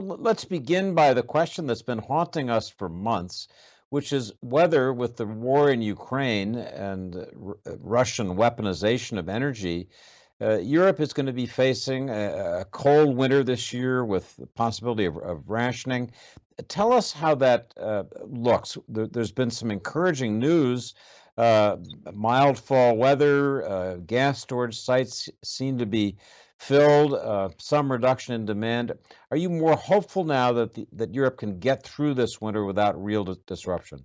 Well, let's begin by the question that's been haunting us for months, which is whether, with the war in Ukraine and Russian weaponization of energy, Europe is going to be facing a cold winter this year with the possibility of rationing. Tell us how that looks. There's been some encouraging news. Uh, Mild fall weather, gas storage sites seem to be filled, some reduction in demand. Are you more hopeful now that that Europe can get through this winter without real disruption?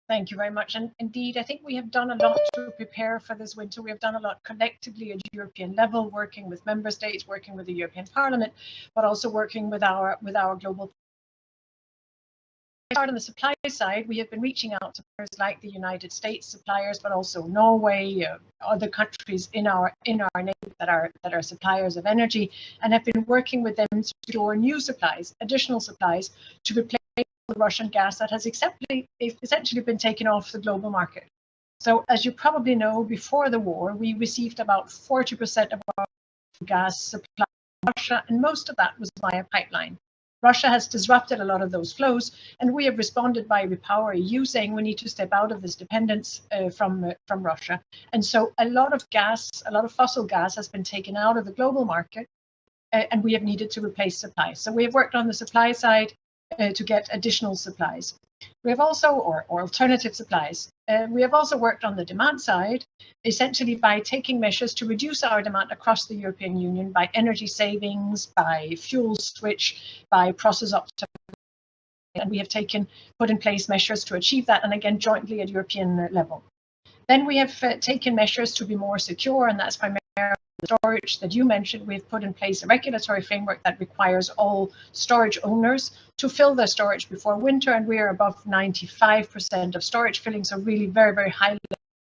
Thank you very much. And indeed, I think we have done a lot to prepare for this winter. We have done a lot collectively at European level, working with member states, working with the European Parliament, but also working with our global. On the supply side, we have been reaching out to suppliers like the United States suppliers, but also Norway, other countries in our neighborhood that are suppliers of energy, and have been working with them to secure new supplies, additional supplies, to replace the Russian gas that has essentially been taken off the global market. So, as you probably know, before the war, we received about 40% of our gas supply from Russia, and most of that was via pipeline. Russia has disrupted a lot of those flows, and we have responded by Repower EU, saying we need to step out of this dependence from Russia. And so a lot of fossil gas has been taken out of the global market, and we have needed to replace supply. So we have worked on the supply side to get additional supplies. We have also, or alternative supplies. We have also worked on the demand side, essentially by taking measures to reduce our demand across the European Union by energy savings, by fuel switch, by process optimization. And we have put in place measures to achieve that, and again, jointly at European level. Then we have taken measures to be more secure, and that's primarily storage that you mentioned. We've put in place a regulatory framework that requires all storage owners to fill their storage before winter, and we are above 95% of storage filling, so really very, very high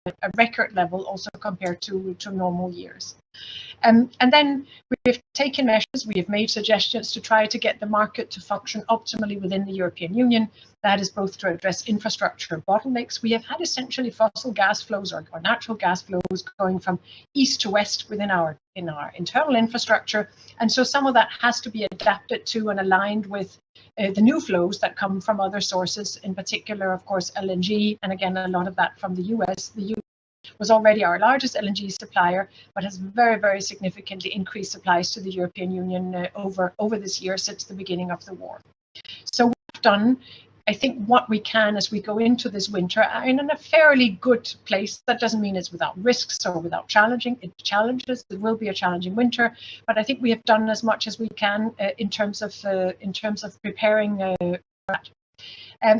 level, a record level also compared to normal years. And then we've taken measures, we have made suggestions to try to get the market to function optimally within the European Union. That is both to address infrastructure bottlenecks. We have had essentially fossil gas flows or natural gas flows going from east to west within our internal infrastructure. And so some of that has to be adapted to and aligned with the new flows that come from other sources, in particular, of course, LNG, and again, a lot of that from the US. The US was already our largest LNG supplier, but has very, very significantly increased supplies to the European Union over this year since the beginning of the war. So we've done, I think, what we can as we go into this winter in a fairly good place. That doesn't mean it's without risks or without challenges. It will be a challenging winter, but I think we have done as much as we can in terms of preparing that.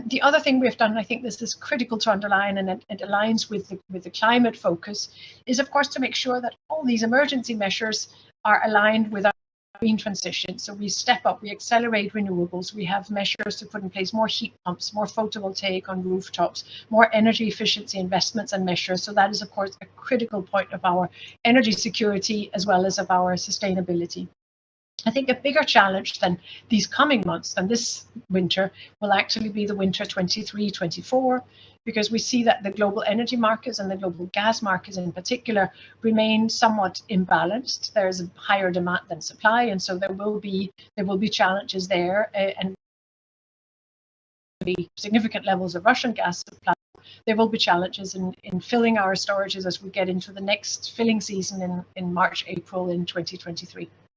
The other thing we've done, and I think this is critical to underline, and it aligns with the climate focus, is of course to make sure that all these emergency measures are aligned with our green transition. So we step up, we accelerate renewables, we have measures to put in place more heat pumps, more photovoltaic on rooftops, more energy efficiency investments and measures. So that is of course a critical point of our energy security as well as of our sustainability. I think a bigger challenge than these coming months, than this winter, will actually be the winter 23-24, because we see that the global energy markets and the global gas markets in particular remain somewhat imbalanced. There's a higher demand than supply, and so there will be challenges there, and be significant levels of Russian gas supply. There will be challenges in filling our storages as we get into the next filling season in March, April in 2023.